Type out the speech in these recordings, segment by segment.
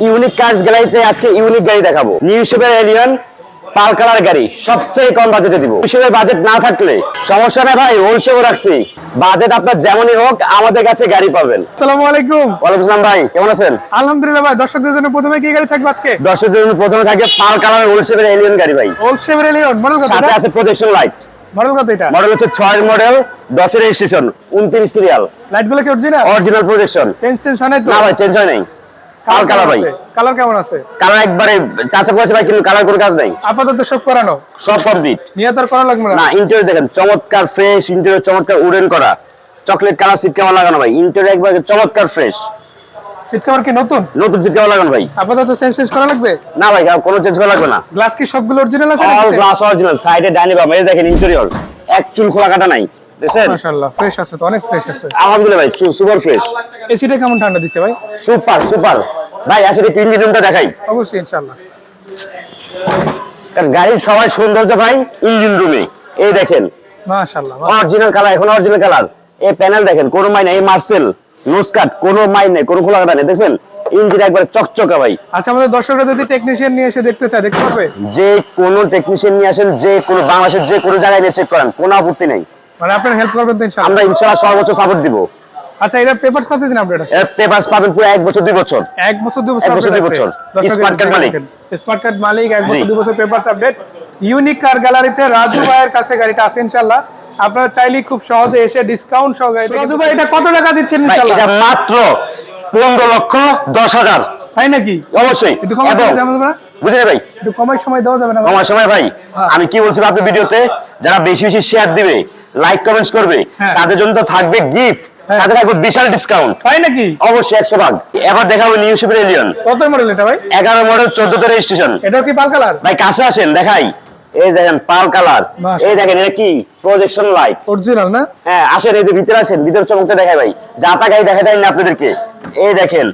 Unique curse গ্যালারিতে আজকে unique গাড়ি দেখাবো। নিউ শেপের এলিয়ন পাল কালার গাড়ি সবচেয়ে কম বাজেটে দিব। হিসেবে বাজেট না থাকলে সমস্যা নাই ভাই, হোলসেলও রাখছি। বাজেট আপনার যেমনই হোক আমাদের কাছে গাড়ি পাবেন। আসসালামু আলাইকুম। ওয়ালাইকুম আসসালাম ভাই, কেমন আছেন? আলহামদুলিল্লাহ ভাই। দর্শকদের জন্য প্রথমে কি গাড়ি থাকবে আজকে? দর্শকদের জন্য প্রথমে থাকে পাল কালার হোলসেলের এলিয়ন গাড়ি ভাই। হোলসেল এলিয়ন মডেল কত? সাথে আছে প্রজেকশন লাইট। মডেল কত এটা? মডেল হচ্ছে 6 মডেল, 10 এর রেজিস্ট্রেশন, 29 সিরিয়াল। লাইটগুলো কি অরিজিনাল? Original projection. চেঞ্জ হয় নাই তো? না ভাই, চেঞ্জ হয় নাই। পাল কালার ভাই। কালার কেমন আছে? কালার একবারে টাচআপ করেছে ভাই, কিন্তু কালার কোনো কাজ নাই। আপাতত সব করানো, সব কমপ্লিট। নিয়ে তো আর করা লাগবে না, ইন্টেরিয়র দেখেন চমৎকার ফ্রেশ, ইন্টেরিয়র চমৎকার উডেন করা, চকলেট কালার সিট কভার লাগানো ভাই। ইন্টেরিয়র একবার চমৎকার ফ্রেশ। সিট কভার কি নতুন? নতুন সিট কভার লাগানো ভাই। আপাতত চেঞ্জ করা লাগবে? না ভাই, কোনো চেঞ্জ করা লাগবে না। গ্লাস কি সবগুলো অরিজিনাল আছে? All glass original. সাইডে ডাইনি বাম এই দেখেন ইন্টেরিয়র, এক চুল খোলা কাটা নাই। দেখছেন? মাশাআল্লাহ, ফ্রেশ আছে তো, অনেক ফ্রেশ আছে। আলহামদুলিল্লাহ ভাই, সুপার ফ্রেশ। এসিটা কেমন ঠান্ডা দিচ্ছে ভাই? সুপার ভাই। আসলে তিন রুমটা দেখাই অবশ্যই ইনশাআল্লাহ। কারণ গাড়ির সবাই সৌন্দর্য ভাই ইঞ্জিন রুমে। এই দেখেন মাশাআল্লাহ, অরিজিনাল কালার, এখন অরিজিনাল কালার। এই প্যানেল দেখেন, কোনো মাই নাই। এই মার্সেল নোজ কাট, কোনো মাই নাই, কোনো খোলা কাটা নেই। দেখছেন ইঞ্জিন একবার চকচকা ভাই। আচ্ছা, আমাদের দর্শকরা যদি টেকনিশিয়ান নিয়ে এসে দেখতে চায়, দেখতে পারবে? যে কোনো টেকনিশিয়ান নিয়ে আসেন, যে কোনো বাংলাদেশের যে কোনো জায়গায় নিয়ে চেক করেন, কোনো আপত্তি নেই। মানে আপনারা হেল্প করবেন তো ইনশাআল্লাহ? আমরা ইনশাআল্লাহ সর্বোচ্চ সাপোর্ট দিব। আচ্ছা, এটা পেপারস কতদিন আপডেট আছে? এর পেপারস পাবেন পুরো 1 বছর 2 বছর। 1 বছর 2 বছর 1 বছর 2 বছর। স্মার্ট কার্ড মালিক। স্মার্ট কার্ড মালিক, 1 বছর জি। 2 বছর পেপারস আপডেট। ইউনিক কার গ্যালারিতে রাজু ভাইয়ের কাছে গাড়িটা আছে ইনশাআল্লাহ। আপনারা চাইলে খুব সহজে এসে ডিসকাউন্ট সহ গাড়ি। রাজু ভাই, এটা কত টাকা দিচ্ছেন ভাই ইনশাআল্লাহ? এটা মাত্র 15,10,000। তাই নাকি? অবশ্যই। একটু কমাই এবং দেওয়া যাবে না? বুঝলেন ভাই, একটু কমাই সময় দেওয়া যাবে না? কমার সময় ভাই হ্যাঁ। আমি কি বলছি আপনার ভিডিওতে, যারা বেশি বেশি শেয়ার দিবে, লাইক কমেন্টস করবে, হ্যাঁ। তাদের জন্য তো থাকবে গিফট, হ্যাঁ। তাদের থাকবে বিশাল ডিসকাউন্ট। তাই নাকি? অবশ্যই 100 ভাগ। এবার দেখাবো নিউ শেপের এলিয়ন। কত মডেল এটা ভাই? 11 মডেল, 14 তে রেজিস্ট্রেশন। এটাও কি পাল কালার? ভাই কাছে আসেন দেখাই। এই দেখেন পাল কালার। মাশাআল্লাহ। এই দেখেন এটা কি প্রজেকশন লাইট। অরিজিনাল না? হ্যাঁ, আসেন এই যে ভিতরে আসেন, ভিতরে চমকটা দেখাই ভাই। যা তা গাড়ি দেখা যায় না আপনাদেরকে। এই দেখেন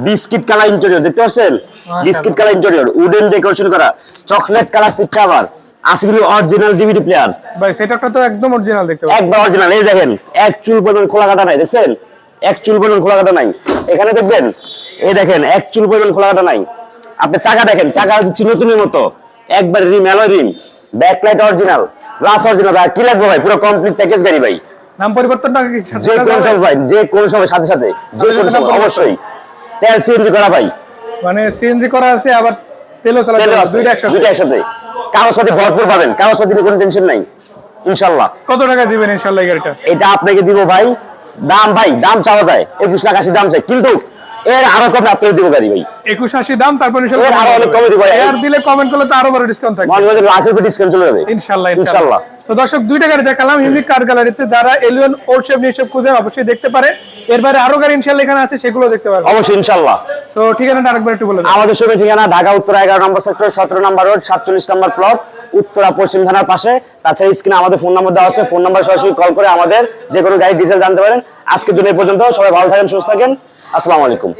বিস্কিট কালার ইন্টেরিয়র, দেখতে পাচ্ছেন? Biscuit colour interior, wooden decoration করা, চকলেট কালার সিট কভার, আসলে অরিজিনাল ডিভিডি প্লেয়ার। ভাই সেটআপটা তো একদম অরিজিনাল দেখতে পাচ্ছি। একবার অরিজিনাল। এই দেখেন এক চুল পরিমাণ খোলা কাটা নাই। দেখছেন এক চুল পরিমাণ খোলা কাটা নাই। এখানে দেখবেন, এই দেখেন এক চুল পরিমাণ খোলা কাটা নাই। আপনি চাকা দেখেন, চাকা হচ্ছে নতুনের মতো, একবার rim, alloy rim, backlight original, glass original. আর কি লাগবে ভাই, পুরো কমপ্লিট প্যাকেজ গাড়ি ভাই। নাম পরিবর্তন টাকা কি? যে কোন সময় ভাই, যে কোন সময় সাথে সাথে, যে কোন সময় অবশ্যই। তেল সিএনজি করা ভাই। মানে সিএনজি করা আছে, আবার তেলও চালাতে তেলও হবে, আছে, দুইটা একসাথে। দুইটা একসাথে। কাগজপাতি ভরপুর পাবেন, কাগজপাতি নিয়ে কোনো টেনশন নাই ইনশাআল্লাহ। কত টাকা দিবেন ইনশাআল্লাহ এই গাড়িটা? এটা আপনাকে দিব ভাই, দাম ভাই দাম চাওয়া যায় 21,80,000 দাম চাই, কিন্তু এর আরো কমে আপনাকে দিব গাড়ি ভাই। 21,80 দাম, তারপর এর আরো অনেক কমে দিব। শেয়ার দিলে কমেন্ট করলে তো আরো বড় ডিসকাউন্ট থাকবে মনে লাখের উপর ডিসকাউন্ট চলে যাবে ইনশাআল্লাহ। ইনশাআল্লাহ। তো দর্শক, দুইটা গাড়ি দেখালাম ইউনিক কার গ্যালারিতে। যারা alien old shape new shape খুঁজেন অবশ্যই দেখতে পারে। এর বাইরে আরো গাড়ি ইনশাআল্লাহ এখানে আছে, সেগুলো দেখতে পারবেন অবশ্যই ইনশাআল্লাহ। সো ঠিকানাটা আরেকবার একটু বলে দেন। আমাদের সঙ্গে ঠিকানা ঢাকা উত্তরা 11 নম্বর সেক্টর, 17 নম্বর রোড, 47 নম্বর প্লট, উত্তরা পশ্চিম থানার পাশে। তাছাড়া স্ক্রিনে আমাদের ফোন নাম্বার দেওয়া আছে, ফোন নাম্বার সরাসরি কল করে আমাদের যে কোনো গাড়ির ডিটেইলস জানতে পারেন। আজকের জন্য এই পর্যন্ত। সবাই ভালো থাকেন, সুস্থ থাকেন। আসসালামু আলাইকুম।